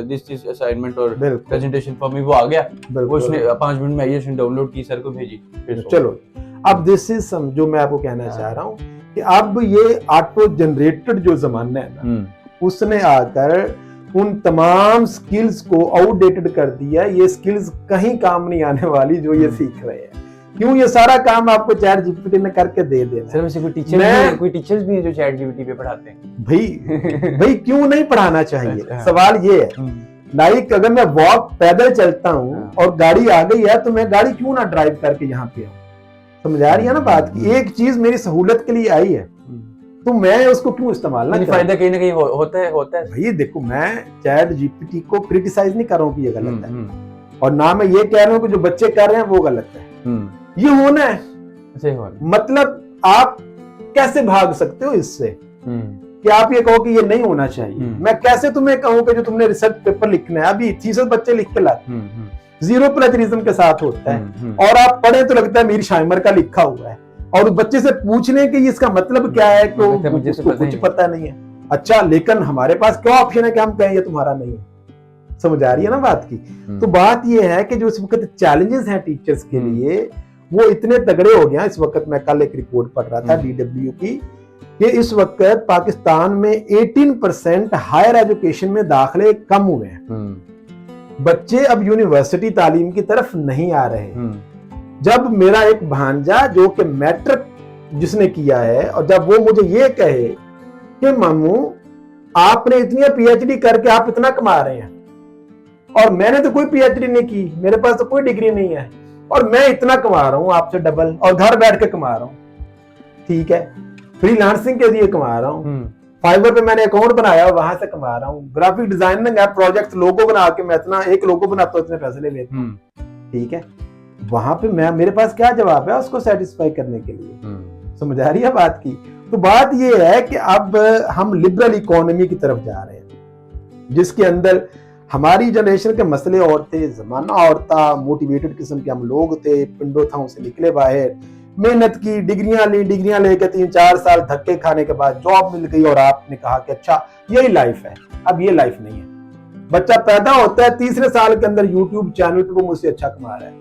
दिस असाइनमेंट और बिल्कुल प्रेजेंटेशन फॉर मी, वो आ गया, वो बिल्कुल। उसने 5 मिनट में आई, उसने डाउनलोड की, सर को भेजी, फिर सो चलो अब दिस इज सम जो मैं आपको कहना हाँ। चाह रहा हूँ कि अब ये ऑटो जनरेटेड जो जमाना है ना, हम्म, उसने आकर उन तमाम स्किल्स को आउटडेटेड कर दिया। ये स्किल्स कहीं काम नहीं आने वाली जो ये सीख रहे हैं। क्यों? ये सारा काम आपको चैट जीपीटी ने करके दे देना सर है। वैसे कोई टीचर भी मैं- है, कोई टीचर्स भी हैं जो चैट जीपीटी पे पढ़ाते हैं? भाई क्यों नहीं पढ़ाना चाहिए? अच्छा। सवाल ये है, लाइक अगर मैं वॉक पैदल चलता हूँ हाँ। और गाड़ी आ गई है तो मैं गाड़ी क्यों ना ड्राइव करके यहाँ पे आऊँ? समझ आ रही है ना बात की? एक चीज मेरी सहूलत के लिए आई है तो मैं उसको क्यों इस्तेमाल ना नहीं, करूं? फायदा कहीं ना कहीं होता है। भाई देखो, मैं चैट जीपीटी को क्रिटिसाइज नहीं कर रहा हूँ कि ये गलत है, हम्म, और ना मैं ये कह रहा हूँ कि जो बच्चे कर रहे हैं वो गलत है। हम्म, ये होना है। ऐसे हो रहा मतलब आप कैसे भाग सकते हो इससे है। कि आप ये कहो कि ये नहीं होना चाहिए? मैं कैसे तुम्हें कहूँ कि जो तुमने रिसर्च पेपर लिखना है, अभी थीसिस बच्चे लिख के लाते हैं, जीरो प्लेजरिज्म के साथ होता है, और आप पढ़े तो लगता है मीर शाइमर का लिखा हुआ है, और उस बच्चे से पूछने कि इसका मतलब क्या है कि लगता है मुझे उसको पता कुछ ही पता नहीं है। अच्छा, लेकिन हमारे पास क्या ऑप्शन है कि हम कहें ये तुम्हारा नहीं है? समझ आ रही है ना बात की? तो बात ये है कि जो इस वक्त चैलेंजेस हैं टीचर्स के लिए वो इतने तगड़े हो गए हैं। इस वक्त मैं कल एक रिपोर्ट पढ़ रहा था DW की, कि इस वक्त पाकिस्तान में 18% हायर एजुकेशन में दाखिले कम हुए हैं। बच्चे अब यूनिवर्सिटी तालीम की तरफ नहीं आ रहे। जब मेरा एक भांजा जो कि मैट्रिक जिसने किया है, और जब वो मुझे ये कहे कि मामू आपने इतनी PhD करके आप इतना कमा रहे हैं, और मैंने तो कोई PhD नहीं की, मेरे पास तो कोई डिग्री नहीं है, और मैं इतना कमा रहा हूं आपसे डबल, और घर बैठ के कमा रहा हूं, ठीक है, फ्रीलांसिंग के लिए कमा रहा हूं, फाइवर पे मैंने अकाउंट बनाया वहां से कमा रहा हूं, ग्राफिक डिजाइनिंग है, प्रोजेक्ट लोगो बना के मैं इतना, एक लोगो बनाता हूं इतने पैसे ले लेता हूं, ठीक है। वहां पे मेरे पास क्या जवाब है उसको सेटिस्फाई करने के लिए? समझ आ रही है बात की? तो बात ये है कि अब हम लिबरल इकोनॉमी की तरफ जा रहे हैं, जिसके अंदर हमारी जनरेशन के मसले और थे, जमाना और था, मोटिवेटेड किस्म के हम लोग थे, पिंडो था से निकले बाहर, मेहनत की, डिग्रियां लेके 3-4 साल धक्के खाने के बाद जॉब मिल गई, और आपने कहा कि अच्छा यही लाइफ है। अब ये लाइफ नहीं है। बच्चा पैदा होता है, तीसरे साल के अंदर यूट्यूब चैनल पे वो मुझसे अच्छा कमा रहा है,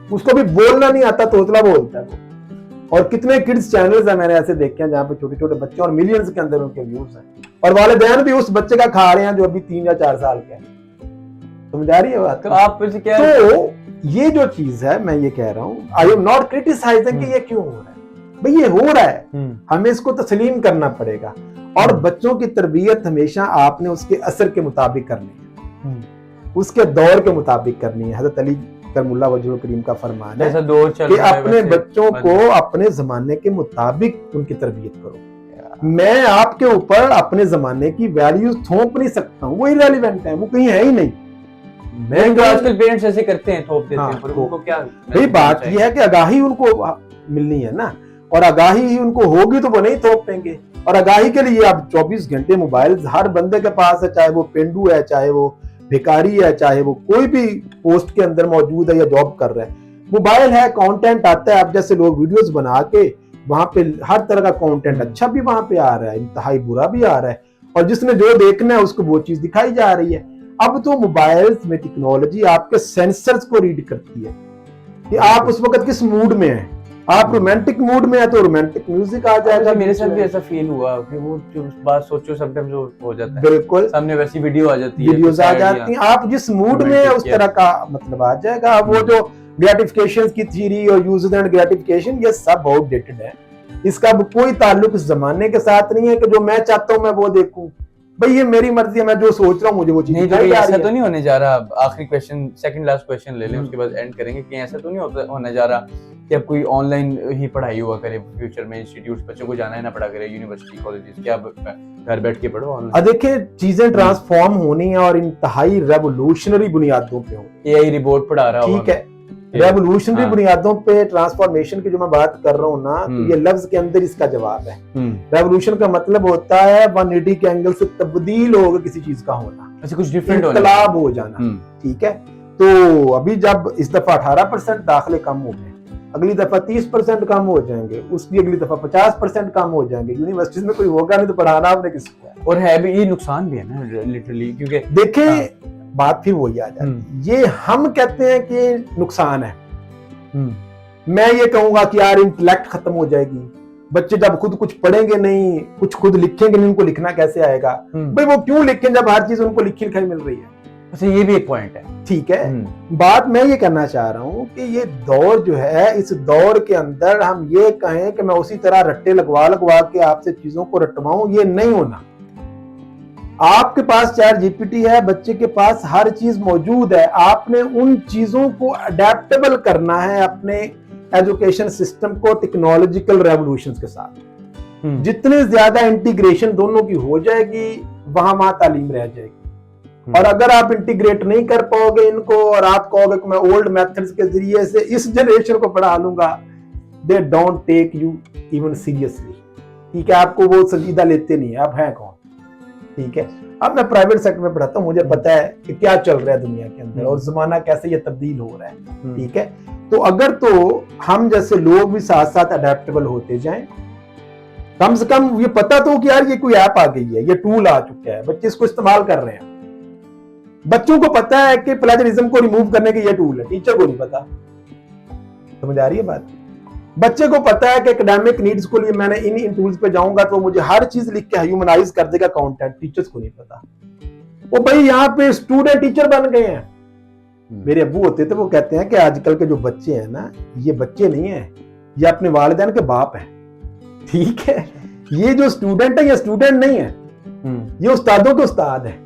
उसको भी बोलना नहीं आता, तोतला बोलता है वो। और कितने किड्स चैनल्स हैं मैंने ऐसे देखे हैं जहाँ पे छोटे छोटे बच्चे और मिलियंस के अंदर उनके व्यूज हैं, और वालिदैन भी उस बच्चे का खा रहे हैं जो अभी 3 या 4 साल के हैं। समझ आ रही है बात? तो आप वैसे क्या तो ये जो चीज है, मैं ये कह रहा हूँ, आई एम नॉट क्रिटिसाइजिंग कि ये क्यों हो रहा है। भाई ये हो रहा है, हमें इसको तस्लीम करना पड़ेगा, और बच्चों की तरबियत हमेशा आपने उसके असर के मुताबिक करनी है, उसके दौर के मुताबिक करनी है। हजरत अली करमुल्ला वजहुल करीम का फरमान है ऐसा दौर चल कि रहा है, अपने वैसे बच्चों को अपने जमाने के मुताबिक उनकी तरबियत करो। मैं आपके ऊपर अपने जमाने की वैल्यूज थोप नहीं सकता हूँ, वो इररिलेवेंट है, वो कहीं है ही नहीं। मैं तो आजकल पेरेंट्स ऐसे करते हैं, थोप देते हाँ, हैं, पर उनको क्या भाई बात यह है कि आगाही उनको मिलनी है ना, और आगाही ही उनको होगी तो वो नहीं थोपेंगे। और आगाही के लिए अब 24 घंटे मोबाइल हर बंदे के पास है, चाहे वो पेंडू है, चाहे वो भिखारी है, चाहे वो कोई भी पोस्ट के अंदर मौजूद है या जॉब कर रहा है, मोबाइल है, कंटेंट आता है। अब जैसे लोग वीडियोस बना के वहां पे हर तरह का कंटेंट अच्छा भी वहां पे आ रहा है, इंतहाई बुरा भी आ रहा है, और जिसने जो देखना है उसको वो चीज दिखाई जा रही है। अब तो मोबाइल्स में टेक्नोलॉजी आपके सेंसर्स को रीड करती है कि आप उस वक्त किस मूड में हैं। आप रोमांटिक मूड में है तो रोमांटिक म्यूजिक आ जाएगा। मेरे साथ भी ऐसा फील हुआ कि वो जो बात सोचो समटाइम्स हो जाता है, बिल्कुल सामने वैसी वीडियो आ जाती है, वीडियोस आ जाती हैं, आप जिस मूड में है उस तरह का मतलब आ जाएगा। अब वो जो ग्रेटिफिकेशन की थ्योरी और यूजर एंड ग्रेटिफिकेशन, ये सब आउटडेटेड है। इसका कोई ताल्लुक इस जमाने के साथ नहीं है कि जो मैं चाहता हूं मैं वो देखूं। भाई ये मेरी मर्जी है, मैं जो सोच रहा हूँ मुझे वो चीज नहीं। तो ऐसा तो नहीं होने जा रहा, आखिरी क्वेश्चन, सेकंड लास्ट क्वेश्चन ले लें, उसके बाद एंड करेंगे, कि ऐसा तो नहीं होने जा रहा कि अब कोई ऑनलाइन ही पढ़ाई हुआ करे फ्यूचर में, इंस्टीट्यूट बच्चों को जाना है ना पड़ा करे यूनिवर्सिटी कॉलेजेस, क्या घर बैठ के पढ़ो ऑनलाइन। देखिए चीजें ट्रांसफॉर्म होनी है और इंतहाई रेवोल्यूशनरी बुनियादों पे होनी। एआई रिपोर्ट पढ़ा रहा ठीक है, रेवोल्यूशनरी बुनियादों पे ट्रांसफॉर्मेशन की जो मैं बात कर रहा हूँ ना, तो ये लफ्ज के अंदर इसका जवाब है। रेवोल्यूशन का मतलब होता है 180 के एंगल से तब्दील होकर किसी चीज का होना, अच्छा कुछ डिफरेंट इनकलाब हो जाना। ठीक है, तो अभी जब इस दफा 18% दाखिले कम हो गए, अगली दफा 30% कम हो जाएंगे, उसकी अगली दफा 50% कम हो जाएंगे। यूनिवर्सिटीज में कोई होगा नहीं तो पढ़ाना आपने किसको है। और है भी, ये नुकसान भी है ना लिटरली, क्योंकि देखें बात फिर वही आ जाती है, ये हम कहते हैं कि नुकसान है, मैं ये कहूंगा कि यार इंटेलेक्ट खत्म हो जाएगी, बच्चे जब खुद कुछ पढ़ेंगे नहीं, कुछ खुद लिखेंगे नहीं, उनको लिखना कैसे आएगा? भाई वो क्यों लिखें जब हर चीज उनको लिखी लिखाई मिल रही है। अच्छा, ये भी एक पॉइंट है। ठीक है, बात मैं ये करना चाह रहा हूं कि ये दौर जो है, इस दौर के अंदर हम ये कहें कि मैं उसी तरह रट्टे लगवा लगवा के आपसे चीजों को रटवाऊं, ये नहीं होना। आपके पास चैट जीपीटी है, बच्चे के पास हर चीज मौजूद है, आपने उन चीजों को अडेप्टेबल करना है अपने एजुकेशन सिस्टम को टेक्नोलॉजिकल रेवोल्यूशन के साथ। जितने ज्यादा इंटीग्रेशन दोनों की हो जाएगी, वहां तालीम रह जाएगी। और अगर आप इंटीग्रेट नहीं कर पाओगे इनको और आप कहोगे कि मैं ओल्ड मेथड्स के जरिए से इस जनरेशन को पढ़ा लूंगा, they don't take you even seriously. ठीक है, आपको वो संजीदा लेते नहीं है, आप हैं कौन। ठीक है, अब मैं प्राइवेट सेक्टर में पढ़ाता हूँ, मुझे पता है कि क्या चल रहा है दुनिया के अंदर और जमाना कैसे ये तब्दील हो रहा है। ठीक है, तो अगर तो हम जैसे लोग भी साथ साथ अडेप्टेबल होते जाएं, कम से कम ये पता तो कि यार ये कोई ऐप आ गई है, ये टूल आ चुका है, बच्चे इसको इस्तेमाल कर रहे हैं। बच्चों को पता है कि प्लेजरिज्म को रिमूव करने के ये टूल है, टीचर को नहीं पता। समझ आ रही है बात? बच्चे को पता है कि एकेडमिक नीड्स को लिए मैंने इन टूल्स पे जाऊंगा तो मुझे हर चीज लिख के ह्यूमनाइज कर देगा कंटेंट। टीचर्स को नहीं पता। वो भाई यहाँ पे स्टूडेंट टीचर बन गए हैं। मेरे अब्बू होते थे, वो कहते हैं कि आजकल के जो बच्चे हैं ना, ये बच्चे नहीं है, ये अपने वालिदैन के बाप हैं। ठीक है, ये जो स्टूडेंट है ये स्टूडेंट नहीं है, ये उस्तादों के उस्ताद है।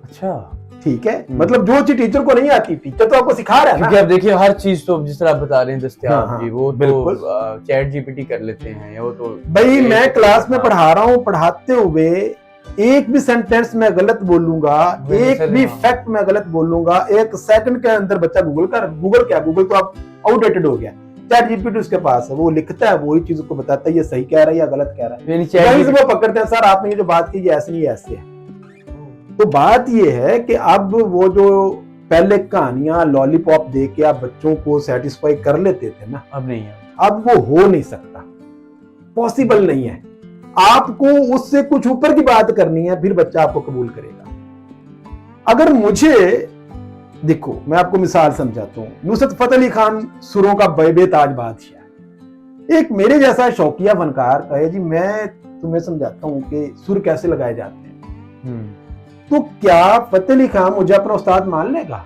अच्छा, ठीक है, मतलब जो चीज टीचर को नहीं आती, टीचर तो आपको सिखा रहा है ना। क्योंकि आप देखिए हर चीज तो जिस तरह आप बता रहे हैं दस्तयाब हाँ, जी, वो बिल्कुल तो चैट जीपीटी कर लेते हैं, या वो तो भाई मैं क्लास में पढ़ा रहा हूँ, पढ़ाते हुए एक भी सेंटेंस में गलत बोलूंगा, एक भी फैक्ट में गलत बोलूंगा, 1 सेकंड के अंदर बच्चा गूगल तो आप आउटडेटेड हो गया। चैट जीपीटी उसके पास है, वो लिखता है, वही चीज को बताता है, ये सही कह रहा है या गलत कह रहा है। वहीं से वो पकड़ते हैं, सर आपने ये जो बात की ये ऐसे नहीं ऐसे है। तो बात ये है कि अब वो जो पहले कहानियां लॉलीपॉप दे के आप बच्चों को सेटिस्फाई कर लेते थे ना, अब नहीं है, अब वो हो नहीं सकता, पॉसिबल नहीं है। आपको उससे कुछ ऊपर की बात करनी है, फिर बच्चा आपको कबूल करेगा। अगर मुझे देखो, मैं आपको मिसाल समझाता हूं, नुसरत फतेह अली खान सुरों का बेताज बादशाह, एक मेरे जैसा शौकिया फनकार कहे जी मैं तुम्हें समझाता हूं कि सुर कैसे लगाए जाते हैं, तो क्या फतेह अली खान मुझे अपना उस्ताद मान लेगा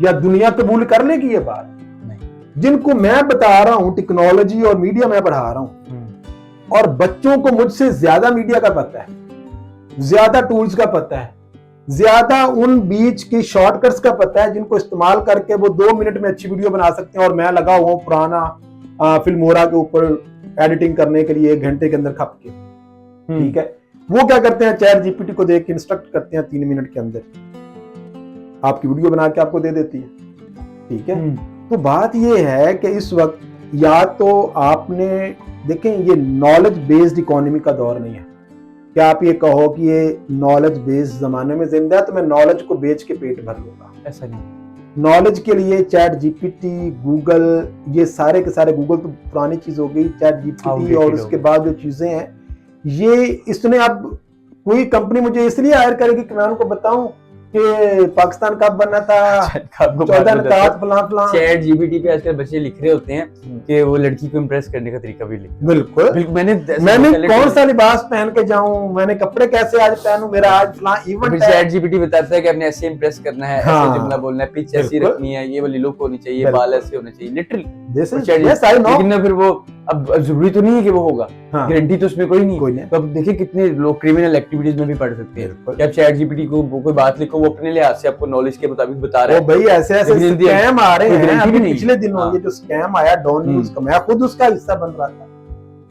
या दुनिया कबूल कर लेगी? ये बात नहीं। जिनको मैं बता रहा हूं टेक्नोलॉजी और मीडिया मैं पढ़ा रहा हूं, और बच्चों को मुझसे ज्यादा मीडिया का पता है, ज्यादा टूल्स का पता है, ज्यादा उन बीच की शॉर्टकट्स का पता है जिनको इस्तेमाल करके वो 2 मिनट में अच्छी वीडियो बना सकते हैं, और मैं लगा हुआ हूं पुराना फिल्मोरा के ऊपर एडिटिंग करने के लिए 1 घंटे के अंदर खप के। ठीक है, वो क्या करते हैं, चैट जीपीटी को देख के इंस्ट्रक्ट करते हैं, 3 मिनट के अंदर आपकी वीडियो बना के आपको दे देती है। ठीक है, तो बात ये है कि इस वक्त या तो आपने देखें, ये नॉलेज बेस्ड इकोनॉमी का दौर नहीं है कि आप ये कहो कि ये नॉलेज बेस्ड जमाने में जिंदा है तो मैं नॉलेज को बेच के पेट भर लूंगा, ऐसा नहीं। नॉलेज के लिए चैट जीपीटी, गूगल, ये सारे के सारे, गूगल तो पुरानी चीज हो गई, चैट जीपीटी और उसके बाद जो चीजें हैं, ये इसने अब कोई कंपनी मुझे इसलिए हायर करेगी कि मैं उनको बताऊं कि पाकिस्तान कब बनना था, 14 फलां। चैट जीपीटी पे आजकल बच्चे लिख रहे होते हैं कि वो लड़की को इम्प्रेस करने का तरीका भी लिखते हैं। बिल्कुल, मैंने कौन सा लिबास पहन के जाऊं, मैंने कपड़े कैसे आज पहनूं, मेरा आज फलां इवेंट है। चैट जीपीटी बताता है कि आपने ऐसे इम्प्रेस करना है, ऐसे जुमला बोलना है, पिच ऐसी रखनी है, ये वाली लुक होनी चाहिए, बाल ऐसे होने चाहिए, लिटरली। लेकिन फिर वो अब जरूरी तो नहीं है कि वो होगा, गारंटी तो उसमें कोई नहीं है। तो अब देखिए कितने लोग क्रिमिनल एक्टिविटीज में भी पढ़ सकते हैं। क्या चैट जीपीटी को कोई बात लिखो, वो अपने लिहाज से आपको नॉलेज के मुताबिक बता रहा है। भाई ऐसे स्कैम आ रहे हैं, अभी पिछले दिनों ये जो स्कैम आया डॉन न्यूज का, मैं खुद उसका हिस्सा बन रहा था।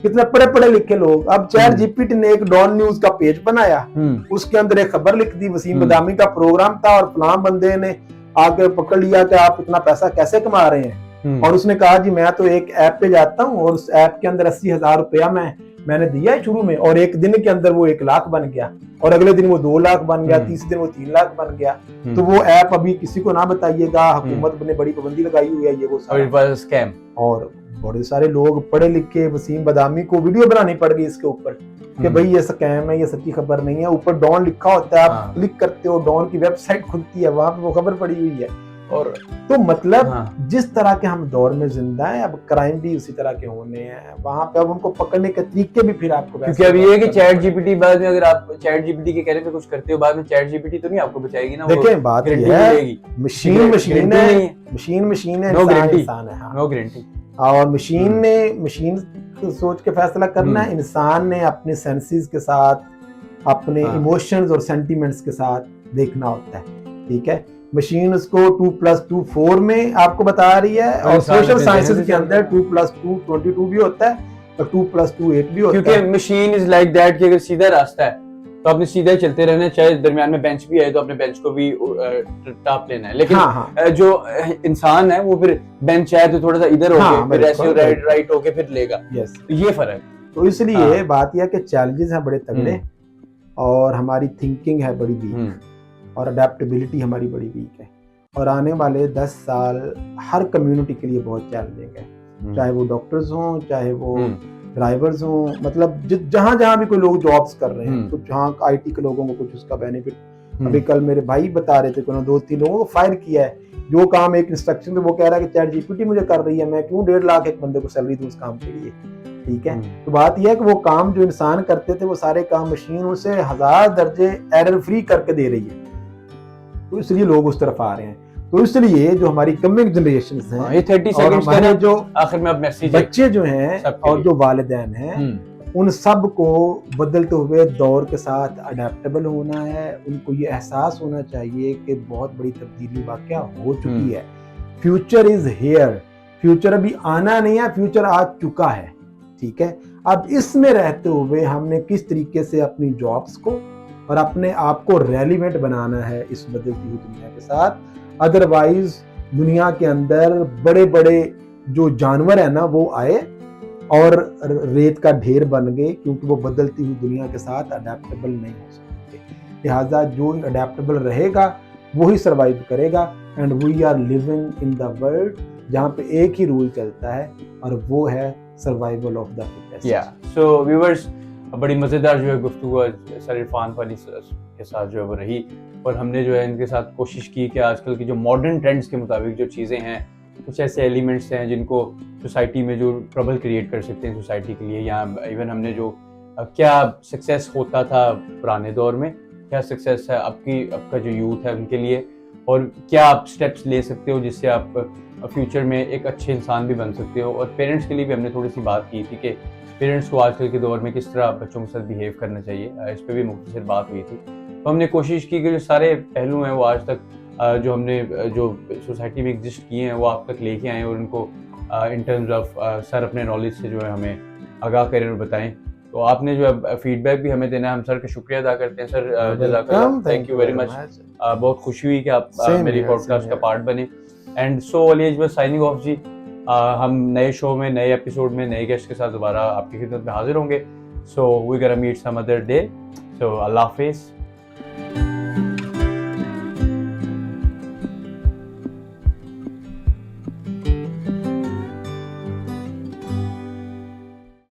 कितने पढ़े पढ़े लिखे लोग, अब चैट जीपीटी ने एक डॉन न्यूज का पेज बनाया, उसके अंदर एक खबर लिख दी, वसीम बदामी का प्रोग्राम था और फलां बंदे ने आके पकड़ लिया कि आप इतना पैसा कैसे कमा रहे हैं, और उसने कहा जी मैं तो एक ऐप पे जाता हूँ और उस ऐप के अंदर 80,000 रुपया मैं मैंने दिया है शुरू में, और एक दिन के अंदर वो 1 लाख बन गया, और अगले दिन वो 2 लाख बन गया, तीसरे दिन वो 3 लाख बन गया। तो वो ऐप अभी किसी को ना बताइएगा, हुकूमत ने बड़ी पाबंदी लगाई हुई है, ये वो सारा स्कैम। और बड़े सारे लोग पढ़े लिखे वसीम बदामी को वीडियो बनानी पड़ गई इसके ऊपर कि भाई ये स्कैम है, ये सच्ची खबर नहीं है। ऊपर डॉन लिखा होता है, आप क्लिक करते हो, डॉन की वेबसाइट खुलती है, वहां पे वो खबर पड़ी हुई है। और तो मतलब जिस तरह के हम दौर में जिंदा हैं, अब क्राइम भी उसी तरह के होने हैं वहां पे। अब उनको पकड़ने के तरीके भी फिर आपको, क्योंकि अब ये है कि चैट जीपीटी, बाद में अगर आप चैट जीपीटी के कहने पे कुछ करते हो, बाद में चैट जीपीटी तो नहीं आपको बचाएगी ना। देखें बात ये है, मशीन है, मशीन है, इंसान है, नो गारंटी। और मशीन सोच के फैसला करना है, इंसान ने अपने सेंसेस के साथ, अपने इमोशंस और सेंटिमेंट्स के साथ देखना होता है। ठीक है, मशीन उसको 2+2 4 में आपको बता रही है, और सोशल साइंसेस के अंदर 2+2 22 भी होता है, और 2+2 8 भी होता है। क्योंकि मशीन इज लाइक दैट कि अगर सीधा रास्ता है तो आपने सीधा चलते रहना है, चाहे दरमियान में बेंच भी आए तो अपने बेंच को भी टाप लेना है। लेकिन जो इंसान है वो फिर बेंच आए तो थोड़ा सा इधर होके फिर ऐसे राइट होके फिर लेगा। ये फर्क। तो इसलिए बात यह कि चैलेंजेस हैं बड़े तगड़े, और हमारी थिंकिंग है बड़ी वीक, और अडेप्टेबिलिटी हमारी बड़ी वीक है। और आने वाले 10 साल हर कम्युनिटी के लिए बहुत चैलेंजिंग है, चाहे वो डॉक्टर्स हों, चाहे वो ड्राइवर्स हों, मतलब जहाँ जहाँ भी कोई लोग जॉब्स कर रहे हैं, तो जहाँ आईटी के लोगों को कुछ उसका बेनिफिट। अभी कल मेरे भाई बता रहे थे कि उन्होंने 2-3 लोगों को फायर किया है, जो काम एक इंस्ट्रक्शन पे वो कह रहा है कि चैट जीपीटी मुझे कर रही है, मैं क्यों 1.5 लाख एक बंदे को सैलरी दूं उस काम के लिए। ठीक है, तो बात यह है कि वो काम जो इंसान करते थे वो सारे काम मशीन उसे 1000 दर्जे एरर फ्री करके दे रही है, तो इसलिए लोग उस तरफ आ रहे हैं। तो इसलिए जो हमारी कमिंग जनरेशन हैं, ये 30 सेकंड्स हमारे जो आखिर में अब मैसेज बच्चे जो हैं और जो वालिदैन हैं, उन सब को बदलते हुए दौर के साथ अडेप्टेबल होना है। उनको ये एहसास होना चाहिए कि बहुत बड़ी तब्दीली वाकया हो चुकी है। फ्यूचर इज हियर, फ्यूचर अभी आना नहीं है, फ्यूचर आ चुका है। ठीक है, अब इसमें रहते हुए हमने किस तरीके से अपनी जॉब्स को और अपने आप को रेलिवेंट बनाना है इस बदलती हुई दुनिया के साथ। अदरवाइज दुनिया के अंदर बड़े बड़े जो जानवर है ना वो आए और रेत का ढेर बन गए, क्योंकि वो बदलती हुई दुनिया के साथ अडेप्टेबल नहीं हो सकते। लिहाजा जो अडेप्टेबल रहेगा वही सर्वाइव करेगा। And we are living in the world जहाँ पे एक ही रूल चलता है, और वो है survival of the fittest. So viewers, बड़ी मज़ेदार जो है गुफ्तगू सर इरफान पानी के साथ जो है वो रही, और हमने जो है इनके साथ कोशिश की कि आजकल की जो मॉडर्न ट्रेंड्स के मुताबिक जो चीज़ें हैं, कुछ ऐसे एलिमेंट्स हैं जिनको सोसाइटी में जो ट्रबल क्रिएट कर सकते हैं सोसाइटी के लिए, या इवन हमने जो क्या सक्सेस होता था पुराने दौर में, क्या सक्सेस है आपका जो यूथ है उनके लिए, और क्या आप स्टेप्स ले सकते हो जिससे आप फ्यूचर में एक अच्छे इंसान भी बन सकते हो। और पेरेंट्स के लिए भी हमने थोड़ी सी बात की थी कि पेरेंट्स को आजकल के दौर में किस तरह बच्चों के साथ बिहेव करना चाहिए, इस पर भी मुख्तसर बात हुई थी। तो हमने कोशिश की कि जो सारे पहलू हैं वो आज तक जो हमने जो सोसाइटी में एग्जिस्ट किए हैं वो आप तक लेके आएँ, और उनको इन टर्म्स ऑफ सर अपने नॉलेज से जो है हमें आगाह करें और बताएं। तो आपने जो है फीडबैक भी हमें देना है, हम सर का शुक्रिया अदा करते हैं। सर जज़ाकल्लाह, थैंक यू वेरी मच। बहुत खुशी हुई कि आप मेरी पॉडकास्ट का पार्ट बने। And so Ali Ajmal signing off ji. हम नए शो में, नए एपिसोड में, नए गेस्ट के साथ दोबारा आपकी खिदमत में हाजिर होंगे। So we gonna meet some other day. So Allah हाफिज़।